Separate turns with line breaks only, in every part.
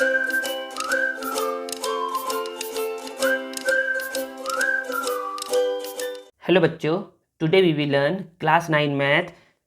Hello बच्चों, today we will learn class 9 math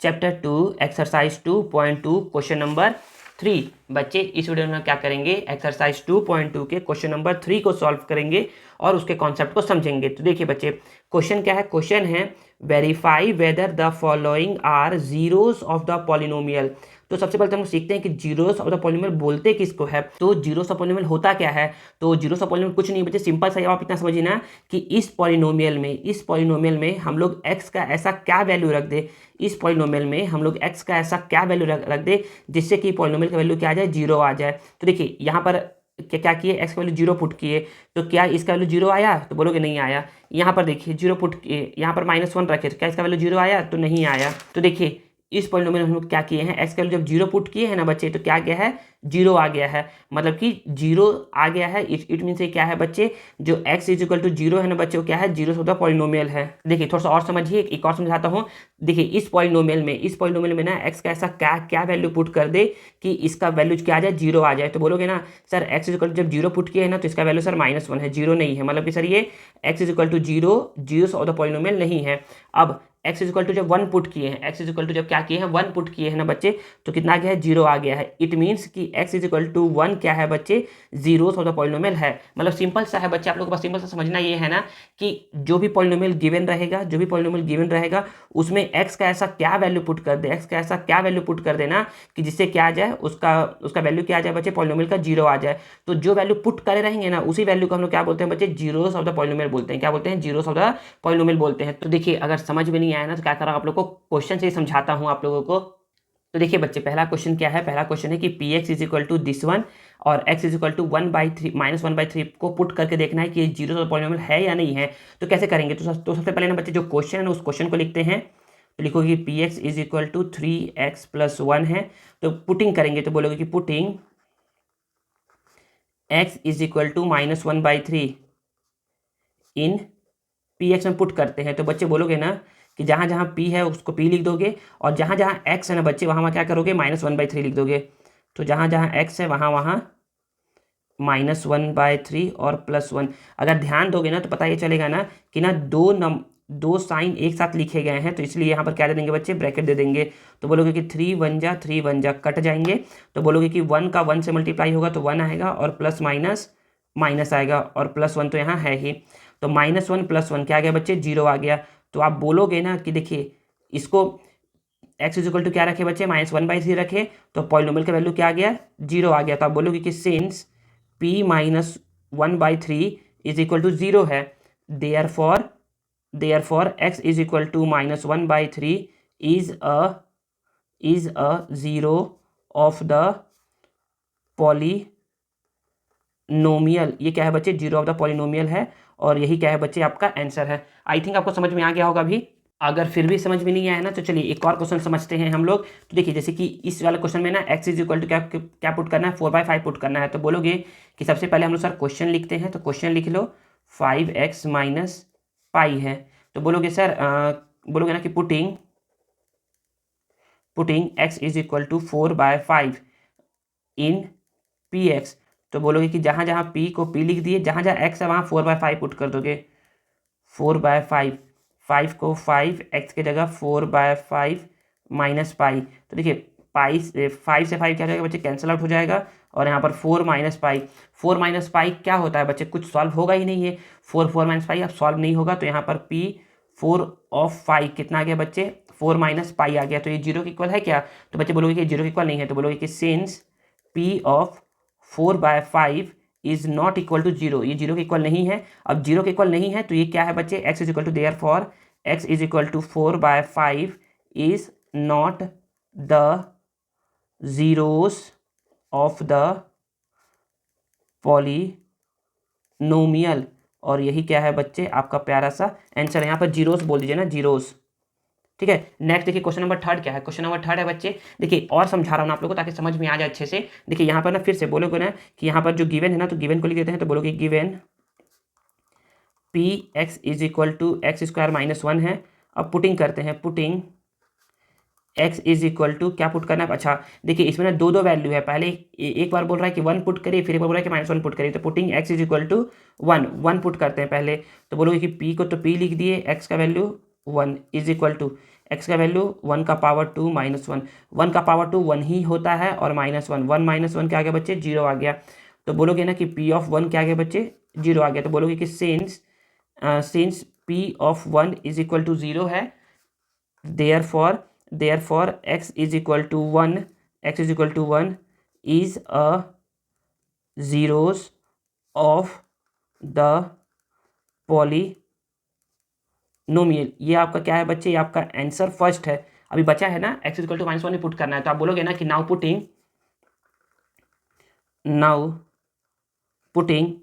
chapter 2 exercise 2.2 question number 3। बच्चे इस video में क्या करेंगे, एक्सरसाइज 2.2 के क्वेश्चन नंबर 3 को सॉल्व करेंगे और उसके कॉन्सेप्ट को समझेंगे। तो देखिए बच्चे, क्वेश्चन क्या है, क्वेश्चन है verify whether the following are zeros of the polynomial. तो सबसे पहले तो हम सीखते हैं कि जीरोस ऑफ द पॉलिनोमियल बोलते किसको है। तो जीरोस ऑफ पॉलिनोमियल होता क्या है, तो जीरोस ऑफ पॉलिनोमियल कुछ नहीं बच्चे, सिंपल सा आप इतना समझिए ना कि इस पॉलिनोमियल में हम लोग x का ऐसा क्या वैल्यू रख दे, इस पॉलिनोमियल में हम लोग x का ऐसा क्या वैल्यू रख दे जिससे कि पॉलिनोमियल का वैल्यू क्या आ जाए, जीरो आ जाए। तो देखिए यहाँ पर क्या किए, x का वैल्यू जीरो पुट किए, तो क्या इसका वैल्यू जीरो आया, तो बोलोगे नहीं आया। यहाँ पर देखिए जीरो पुट किए, यहाँ पर -1 रखे, तो क्या इसका वैल्यू जीरो आया, तो नहीं आया। तो देखिए इस पॉलिनोमियल में हम लोग क्या किए हैं, x का वैल्यू जब जीरो पुट किए हैं ना बच्चे, तो क्या गया है, जीरो आ गया है, मतलब कि जीरो आ गया है। इट मीन से क्या है बच्चे, जो x is equal to zero है ना बच्चे, वो क्या है, जीरो होता पॉलिनोमियल है। देखिए थोड़ा सा और समझिए, एक और समझाता हूँ। देखिए इस पॉलिनोमियल में ना x का ऐसा क्या क्या वैल्यू पुट कर दे कि इसका वैल्यू क्या आ जाए, जीरो आ जाए। तो बोलोगे ना sir x is equal to जब जीरो पुट किया है ना, तो इसका वैल्यू सर -1 है, जीरो नहीं है, मतलब कि सर ये x is equal to zero, zero of the polynomial नहीं है। अब x इज इक्वल टू जब 1 पुट किए हैं, x इज इक्वल टू जब क्या किए हैं, 1 पुट किए हैं ना बच्चे, तो कितना आ गया है, जीरो आ गया है। इट मीन्स कि x इज इक्वल टू 1 क्या है बच्चे, जीरोस ऑफ द पॉलिनोमियल है। मतलब सिंपल सा है बच्चे, आप लोगों को बस सिंपल सा समझना ये है ना कि जो भी पॉलिनोमियल गिवन रहेगा उसमें x का ऐसा क्या वैल्यू पुट कर दे, x का ऐसा क्या वैल्यू पुट कर देना कि जिससे क्या आ जाए, उसका वैल्यू क्या आ जाए बच्चे, पॉलिनोमियल का जीरो आ जाए। तो जो वैल्यू पुट करे रहेंगे ना, उसी वैल्यू को हम लोग क्या बोलते हैं बच्चे, जीरोस ऑफ द पॉलिनोमियल बोलते हैं। क्या बोलते हैं, जीरोस ऑफ द पॉलिनोमियल बोलते हैं। तो देखिए अगर समझ में नहीं आया ना, तो क्या करा, आप लोग को क्वेश्चन से ही समझाता हूँ आप लोगों को। तो देखिए बच्चे, पहला क्वेश्चन क्या है, पहला क्वेश्चन है कि p x is equal to this one और x इज इक्वल टू 1/3 -1/3 को पुट करके देखना है कि ये जीरो ऑफ पॉलिनोमियल है या नहीं है। तो कैसे करेंगे, तो सबसे पहले ना बच्चे जो क्वेश्चन है ना, उस क्वेश्चन को लिखते हैं। तो लिखोगे कि p x is equal to 3x + 1 है। तो पुटिंग करेंगे, तो बोलोगे कि putting x is equal to -1/3 in P x में पुट करते हैं। तो बच्चे बोलोगे ना कि जहाँ जहाँ p है उसको p लिख दोगे, और जहाँ जहाँ x है ना बच्चे, वहाँ क्या करोगे, -1/3 लिख दोगे। तो जहाँ जहाँ x है वहाँ -1/3 और +1। अगर ध्यान दोगे ना तो पता ये चलेगा ना कि ना दो साइन एक साथ लिखे गए हैं, तो इसलिए यहाँ पर क्या दे देंगे बच्चे, ब्रैकेट दे देंगे। तो बोलोगे कि 3 1 जा कट जाएंगे। तो बोलोगे कि 1 का 1 से मल्टीप्लाई होगा तो 1 आएगा, और प्लस माइनस माइनस आएगा, और +1 तो यहाँ है ही। तो -1 + 1 क्या आ गया बच्चे, जीरो आ गया। तो आप बोलोगे ना कि देखिए इसको x इज इक्वल टू क्या रखे बच्चे, -1/3 रखे, तो पॉलिनोमियल का वैल्यू क्या आ गया, जीरो आ गया। तो आप बोलोगे कि since p -1/3 is equal to zero है, therefore x is equal to -1/3 is a zero of the polynomial. ये क्या है बच्चे, जीरो ऑफ द पॉलिनोमियल है, और यही क्या है बच्चे, आपका आंसर है। आई थिंक आपको समझ में आ गया होगा अभी। अगर फिर भी समझ में नहीं आया ना, तो चलिए एक और क्वेश्चन समझते हैं हम लोग। तो देखिए जैसे कि इस वाले क्वेश्चन में ना x इज इक्वल टू क्या पुट करना है, 4/5 पुट करना है। तो बोलोगे कि सबसे पहले हम लोग सर क्वेश्चन लिखते हैं। तो क्वेश्चन लिख लो, 5x - पाई है। तो बोलोगे सर बोलोगे ना कि putting x is equal to 4/5 in P x. तो बोलोगे कि जहाँ जहाँ p को p लिख दिए, जहाँ जहाँ x है वहाँ 4/5 पुट कर दोगे। 4/5, 5 को 5x की जगह 4/5 - पाई। तो देखिए पाई से 5 से 5 क्या हो जाएगा बच्चे, कैंसिल आउट हो जाएगा, और यहाँ पर 4 - पाई। 4 - पाई क्या होता है बच्चे, कुछ सॉल्व होगा ही नहीं है। 4 - पाई अब सॉल्व नहीं होगा, तो यहाँ पर p 4/5 कितना आ गया बच्चे, 4 - पाई आ गया। तो ये जीरो के इक्वल है क्या, तो बच्चे बोलोगे कि जीरो के इक्वल नहीं है। तो बोलोगे कि since p of 4/5 is not equal to zero, ये जीरो के इक्वल नहीं है। अब जीरो के इक्वल नहीं है तो ये क्या है बच्चे, x is equal to therefore x is equal to 4/5 is not the zeros of the polynomial. और यही क्या है बच्चे, आपका प्यारा सा आंसर है। यहाँ पर जीरोस बोल दीजिए ना, जीरोस। ठीक है, नेक्स्ट देखिए क्वेश्चन नंबर 3 क्या है। क्वेश्चन नंबर 3 है बच्चे, देखिए और समझा रहा हूँ आप लोगों को ताकि समझ में आ जाए अच्छे से। देखिए यहाँ पर ना फिर से बोलोगे ना कि यहाँ पर जो गिवन है ना, तो गिवन को लिख देते हैं। तो बोलोगे given P x is equal to x² - 1 है। अब पुटिंग करते हैं, putting x is equal to क्या पुट करना है। अच्छा देखिए इसमें ना दो वैल्यू है, पहले एक बार बोल रहा है कि 1 पुट करिए, फिर एक बार बोल रहा है कि -1 पुट करिए। तो putting x is equal to 1 put करते हैं पहले। तो बोलोगे कि p को तो p लिख दिए, x का value 1 is equal to x का वैल्यू 1 का पावर 2 -1, 1 का पावर 2 1 ही होता है, और -1 1 -1 क्या आ गया बच्चे 0 आ गया। तो बोलोगे ना कि p ऑफ 1 क्या आ गया बच्चे 0 आ गया। तो बोलोगे कि since p of 1 is equal to 0 है, therefore x is equal to 1 is a zeros of the polynomial। ये आपका क्या है बच्चे, ये आपका आंसर फर्स्ट है। अभी बचा है ना x इक्वल टू -1 पुट करना है। तो आप बोलोगे ना कि now putting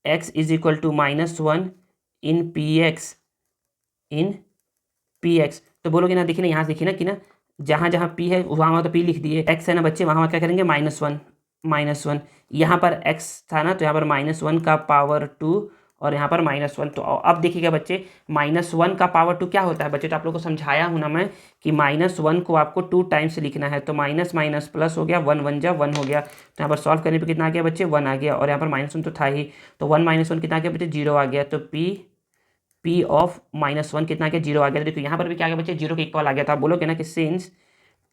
x is equal to -1 in px। तो बोलोगे ना, देखिए ना यहाँ से देखिए ना कि ना जहाँ जहाँ p है वहाँ तो p लिख दिए, x है ना बच्चे वहाँ क्या करेंगे -1 यहाँ पर x था ना, तो यहाँ पर -1 का पावर 2 और यहाँ पर -1। तो अब देखिएगा बच्चे -1 का पावर 2 क्या होता है बच्चे, तो आप लोगों को समझाया हूँ ना मैं कि -1 को आपको 2 टाइम्स लिखना है। तो माइनस माइनस प्लस हो गया, 1 1 जा 1 हो गया। तो यहाँ पर सॉल्व करने पे कितना आ गया बच्चे 1 आ गया, और यहाँ पर -1 तो था ही, तो 1 -1 कितना आ गया बच्चे 0 आ गया। तो p ऑफ -1 कितना आ गया 0 आ गया। तो देखो यहाँ पर भी क्या आ गया बच्चे 0 के इक्वल आ गया। था आप बोलोगे ना कि सिंस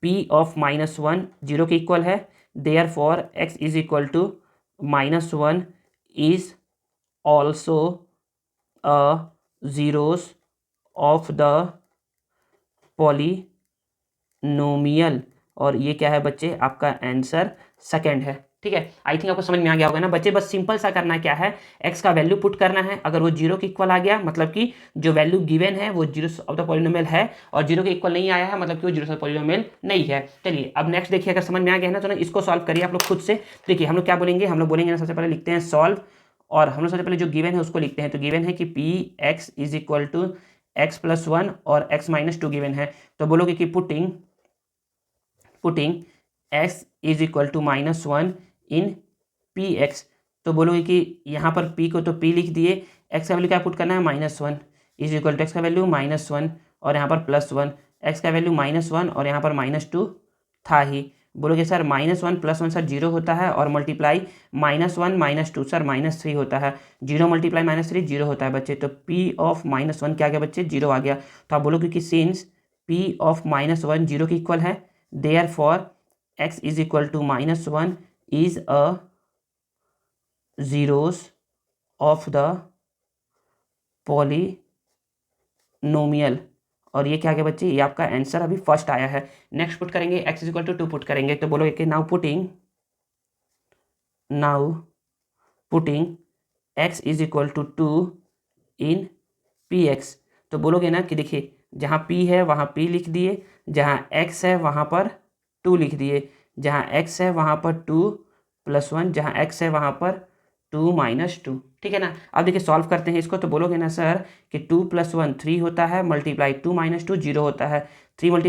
p ऑफ -1 0 के इक्वल है, therefore x is equal to -1 is also a zeros of the polynomial. और ये क्या है बच्चे आपका आंसर सेकंड है। ठीक है, आई थिंक आपको समझ में आ गया होगा ना बच्चे। बस सिंपल सा करना क्या है, x का वैल्यू पुट करना है, अगर वो 0 के इक्वल आ गया मतलब कि जो वैल्यू गिवन है वो जीरोस ऑफ द पॉलिनोमियल है, और 0 के इक्वल नहीं आया है मतलब कि वो जीरोस ऑफ पॉलिनोमियल नहीं है। चलिए अब नेक्स्ट देखिए, अगर समझ में आ गया है ना तो ना इसको सॉल्व करिए आप लोग खुद से। देखिए हम लोग क्या बोलेंगे, हम लोग बोलेंगे ना सबसे पहले लिखते हैं सॉल्व, और हम लोग सबसे पहले जो गिवन है उसको लिखते हैं। तो गिवन है कि px is equal to x + 1 और x - 2 गिवन है। तो बोलोगे कि putting x is equal to -1 in px। तो बोलोगे कि यहाँ पर p को तो p लिख दिए, x का वैल्यू क्या पुट करना है -1 इज इक्वल टू x का वैल्यू -1 और यहाँ पर +1, x का वैल्यू -1 और यहाँ पर -2 था ही। बोलोगे सर -1 + 1 सर 0 होता है, और मल्टीप्लाई -1 - 2 सर -3 होता है। 0 × -3 0 होता है बच्चे। तो p ऑफ -1 क्या आ गया बच्चे 0 आ गया। तो आप बोलोगे कि सिंस p ऑफ -1 0 के इक्वल है, therefore x is equal to -1 is a zeros of the polynomial. और ये क्या गया बच्चे, ये आपका आंसर अभी फर्स्ट आया है। नेक्स्ट पुट करेंगे x is equal to 2 put करेंगे। तो बोलोगे कि now putting x is equal to 2 in px। तो बोलोगे ना कि देखिए जहाँ p है वहाँ p लिख दिए, जहाँ x है वहाँ पर 2 लिख दिए, जहाँ x है वहाँ पर 2 + 1, जहाँ x है वहाँ पर 2 - 2। ठीक है ना। अब देखिए सॉल्व करते हैं इसको। तो बोलोगे ना सर कि 2 + 1 3 होता है, मल्टीप्लाई 2 - 2 0 होता है, 3 ×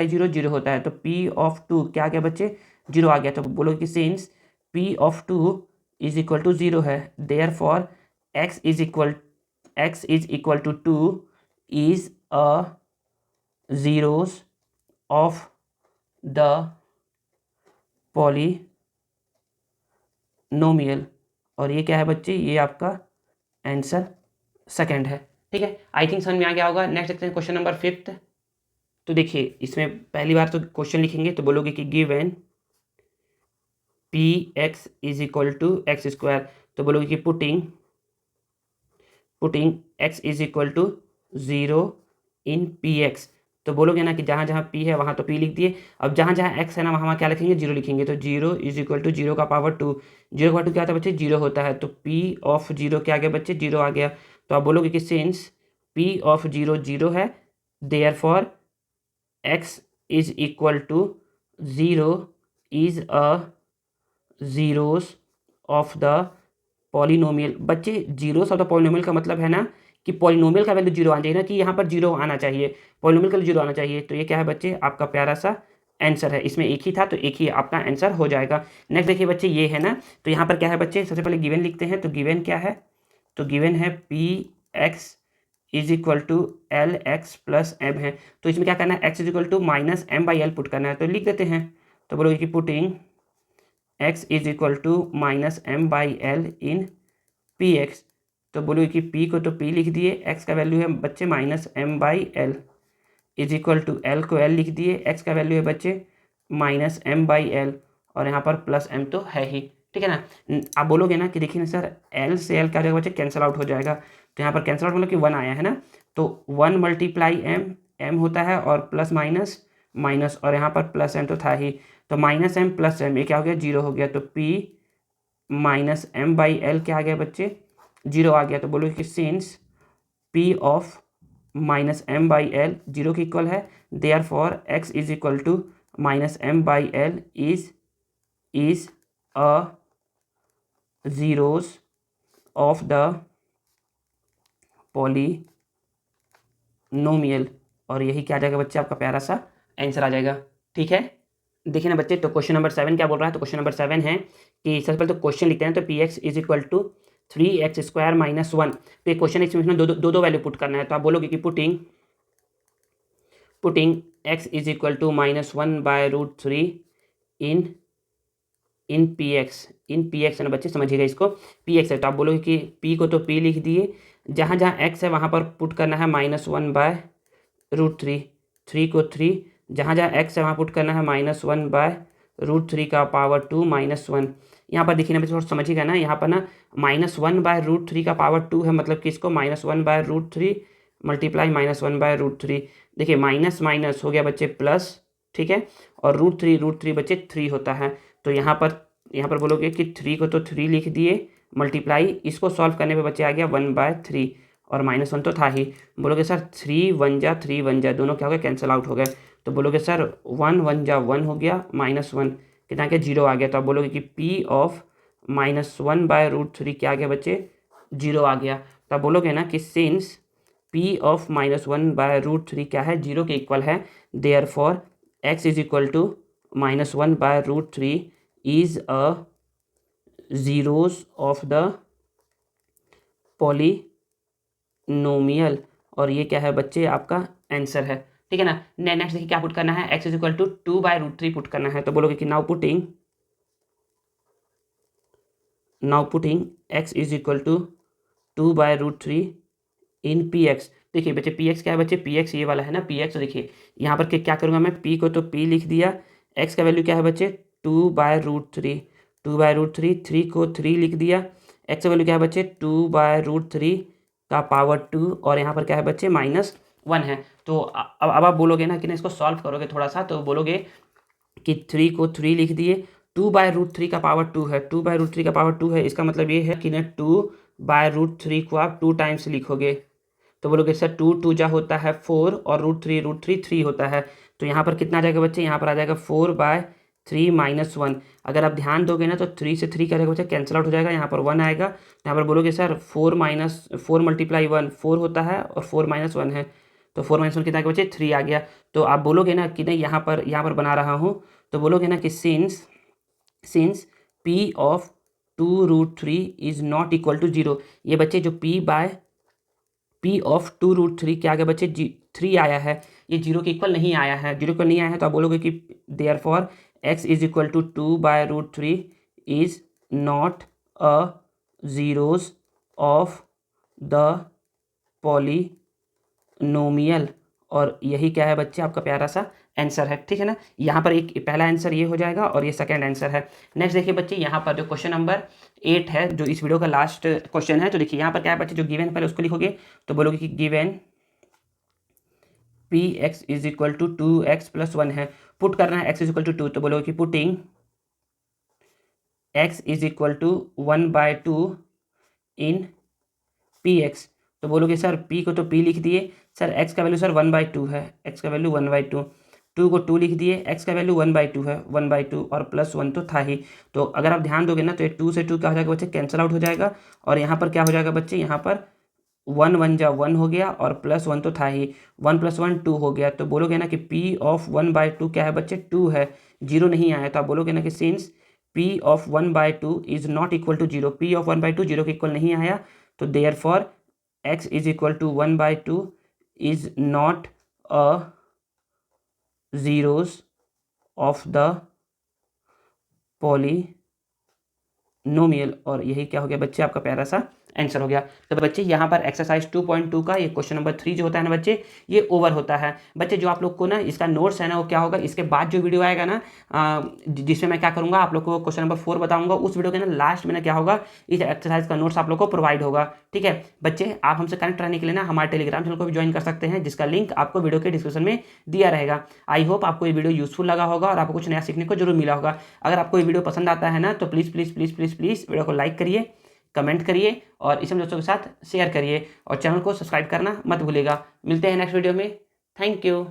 0 0 होता है। तो p ऑफ 2 क्या आ गया बच्चे 0 आ गया। तो बोलोगे कि since p of 2 is equal to 0 है, therefore x is equal to 2 is a zeros of the polynomial. और ये क्या है बच्चे, ये आपका आंसर सेकंड है। ठीक है, आई थिंक समझ में आ गया होगा। नेक्स्ट देखते हैं क्वेश्चन नंबर 5। तो देखिए इसमें पहली बार तो क्वेश्चन लिखेंगे, तो बोलोगे कि given px is equal to x²। तो बोलोगे कि putting x is equal to 0 in px। तो बोलोगे ना कि जहाँ जहाँ p है वहाँ तो p लिख दिए, अब जहाँ जहाँ x है ना वहाँ क्या लिखेंगे 0 लिखेंगे। तो 0 इज इक्वल टू 0 का पावर 2, 0 का पावर 2 क्या होता है बच्चे 0 होता है। तो p ऑफ 0 क्या आ गया बच्चे 0 आ गया। तो आप बोलोगे कि सिंस p ऑफ 0 0 है, therefore x is equal to 0 is a zeros of the polynomial. बच्चे जीरोस ऑफ द पॉलिनोमियल का मतलब है ना कि पॉलिनोमियल का वैल्यू 0 आना चाहिए, ना कि यहाँ पर 0 आना चाहिए, पॉलिनोमियल का 0 आना चाहिए। तो ये क्या है बच्चे आपका प्यारा सा आंसर है। इसमें एक ही था तो एक ही आपका आंसर हो जाएगा। नेक्स्ट देखिए बच्चे ये है ना, तो यहाँ पर क्या है बच्चे सबसे पहले गिवन लिखते हैं। तो गिवन क्या है, तो गिवन है px is equal to L X plus M है। तो इसमें क्या करना है, X is equal to minus M by L put करना है, तो लिख देते हैं। तो बोलोगे कि putting X is equal to minus M by L in P x. तो बोलोगे कि पी को तो पी लिख दिए, एक्स का वैल्यू है बच्चे minus M by L is equal to L को एल लिख दिए, एक्स का वैल्यू है बच्चे माइनस एम बाई एल और यहाँ पर प्लस एम तो है ही, ठीक है ना। आप बोलोगे ना कि देखिए ना सर एल से एल क्या हो जाएगा बच्चे, कैंसिल आउट हो जाएगा। तो यहाँ पर कैंसिल आउट मतलब कि 1 आया है ना, तो 1 मल्टीप्लाई एम, एम होता है और प्लस माइनस माइनस, और यहाँ पर प्लस एम तो था ही, तो माइनस एम प्लस एम ये क्या हो गया, 0 हो गया। तो P minus M by L क्या आ गया बच्चे, 0 आ गया। तो बोलोगे कि since P of minus M by L 0 के इक्वल है, therefore X is equal to minus M by L is a zeros of the polynomial, और यही क्या आ जाएगा बच्चे, आपका प्यारा सा आंसर आ जाएगा, ठीक है। देखिए ना बच्चे, तो क्वेश्चन नंबर 7 क्या बोल रहा है, तो क्वेश्चन नंबर 7 है कि सबसे पहले तो क्वेश्चन लिखते हैं, तो P x is equal to 3x square minus 1। तो ये क्वेश्चन इसमें दो वैल्यू पुट करना है, तो आप बोलोगे कि putting x is equal to minus 1 by root 3 in P X है ना बच्चे, समझिएगा इसको, पी एक्स है तो आप बोलोगे कि पी को तो पी लिख दिए, जहाँ जहाँ एक्स है वहाँ पर पुट करना है माइनस 1 बाय रूट 3, 3 को 3, जहाँ जहाँ एक्स है वहाँ पुट करना है माइनस 1 बाय रूट 3 का पावर 2 माइनस 1। यहाँ पर देखिए ना बच्चे थोड़ा समझिएगा ना, यहाँ पर ना माइनस 1 बाय रूट 3 का पावर 2 है, मतलब कि इसको minus 1 by root 3 multiply minus 1 by root 3। देखिए माइनस माइनस हो गया बच्चे प्लस, ठीक है, और रूट थ्री बच्चे 3 होता है। तो यहाँ पर बोलोगे कि 3 को तो 3 लिख दिए, मल्टीप्लाई इसको सॉल्व करने पे बच्चे आ गया 1/3 और माइनस 1 तो था ही। बोलोगे सर 3 1 जा दोनों क्या हो गए, कैंसिल आउट हो गए। तो बोलोगे सर 1 1 जा 1 हो गया, माइनस 1 कितना क्या 0 आ गया। तो आप बोलोगे कि P of minus 1 by root 3 क्या आ गया बच्चे, 0 आ गया। तो आप बोलोगे ना कि since P of minus 1 by root 3 क्या है, 0 के इक्वल है, therefore X is equal to minus 1 by root 3 is a zeros of the polynomial, और ये क्या है बच्चे आपका आंसर है, ठीक है ना। नेक्स्ट देखिए क्या पुट करना है, x is equal to 2 by root 3 put करना है। तो बोलोगे कि now putting x is equal to 2 by root 3 in P X. देखिए बच्चे पी एक्स क्या है बच्चे, पी एक्स ये वाला है ना पी एक्स। तो देखिए यहाँ पर क्या करूँगा मैं, पी को तो पी लिख दिया, एक्स का वैल्यू क्या है बच्चे 2 बाय रूट 3, 2 बाय रूट 3, 3 को 3 लिख दिया, एक्स का वैल्यू क्या है बच्चे 2 बाय रूट 3 का पावर 2, और यहाँ पर क्या है बच्चे माइनस 1 है। तो अब आप बोलोगे ना कि ना इसको सॉल्व करोगे थोड़ा सा, तो बोलोगे कि 3 को 3 लिख दिए, 2 बाय रूट 3 का पावर 2 है, 2 बाय रूट 3 का पावर 2 है, इसका मतलब ये है कि ना 2 बाय रूट 3 को आप 2 टाइम्स लिखोगे। तो बोलोगे सर 2 2 जा होता है 4 और रूट 3 3 होता है। तो यहाँ पर कितना आ जाएगा बच्चे, यहाँ पर आ जाएगा 4 बाय 3 माइनस 1। अगर आप ध्यान दोगे ना तो 3 से 3 क्या जाएगा बच्चे, कैंसिल आउट हो जाएगा, यहाँ पर 1 आएगा। यहाँ पर बोलोगे सर 4 मल्टीप्लाई 1 4 होता है और 4 माइनस 1 है, तो 4 माइनस 1 कितना आएगा बच्चे 3 आ गया। तो आप बोलोगे ना कि नहीं यहाँ पर बना रहा हूँ, तो बोलोगे ना कि since P of 2 root 3 is not equal to 0। ये बच्चे जो पी ऑफ 2 रूट 3 क्या आ गया बच्चे 3 आया है, ये 0 के इक्वल नहीं आया है, 0 के नहीं आया है। तो आप बोलोगे कि therefore X is equal to 2 by root 3 is not a zeros of the polynomial, और यही क्या है बच्चे आपका प्यारा सा आंसर है, ठीक है ना। यहाँ पर एक पहला आंसर ये हो जाएगा और ये सेकंड आंसर है। नेक्स्ट देखिए बच्चे, यहाँ पर जो क्वेश्चन नंबर 8 है, जो इस वीडियो का लास्ट क्वेश्चन है, तो देखिए यहाँ पर क्या है बच्चे, जो गिवन पहले उसको लिखोगे, तो बोलोगे कि given P x is equal to 2x plus 1 है, पुट करना है x इज इक्वल टू 2। तो बोलोगे कि putting x is equal to 1/2 in P x. तो बोलोगे सर p को तो p लिख दिए, सर x का वैल्यू सर 1/2 है, x का वैल्यू 1/2, 2 को 2 लिख दिए, x का वैल्यू 1/2 है, 1/2 और प्लस 1 तो था ही। तो अगर आप ध्यान दोगे ना तो ये 2 से 2 क्या हो जाएगा बच्चे, कैंसिल आउट हो जाएगा, और यहाँ पर क्या हो जाएगा बच्चे, यहाँ पर 1 1 जा 1 हो गया और प्लस 1 तो था ही, 1 + 1 2 हो गया। तो बोलोगे ना कि p ऑफ 1/2 क्या है बच्चे 2 है, 0 नहीं आया। तो आप बोलोगे ना कि since p of 1/2 is not equal to 0, p of 1/2 0 के इक्वल नहीं आया, तो therefore x is equal to 1/2 is not a zeros of the polynomial. और यही क्या हो गया बच्चे, आपका प्यारा सा आंसर हो गया। तो बच्चे यहाँ पर एक्सरसाइज 2.2 का ये क्वेश्चन नंबर 3 जो होता है ना बच्चे, ये ओवर होता है। बच्चे जो आप लोग को ना इसका नोट्स है ना, वो क्या होगा, इसके बाद जो वीडियो आएगा ना जिसमें मैं क्या करूँगा, आप लोग को क्वेश्चन नंबर 4 बताऊँगा, उस वीडियो के ना लास्ट में ना क्या होगा, इस एक्सरसाइज का नोट्स आप लोग को प्रोवाइड होगा। ठीक है बच्चे, आप हमसे कनेक्ट रहने के लिए ना हमारे टेलीग्राम चैनल को भी ज्वाइन कर सकते हैं, जिसका लिंक आपको वीडियो के डिस्क्रिप्शन में दिया रहेगा। आई होप आपको ये वीडियो यूजफुल लगा होगा और आपको कुछ नया सीखने को जरूर मिला होगा। अगर आपको ये वीडियो पसंद आता है ना तो please please please please please video को लाइक करिए, कमेंट करिए और इसे दोस्तों के साथ शेयर करिए और चैनल को सब्सक्राइब करना मत भूलिएगा। मिलते हैं नेक्स्ट वीडियो में। Thank you.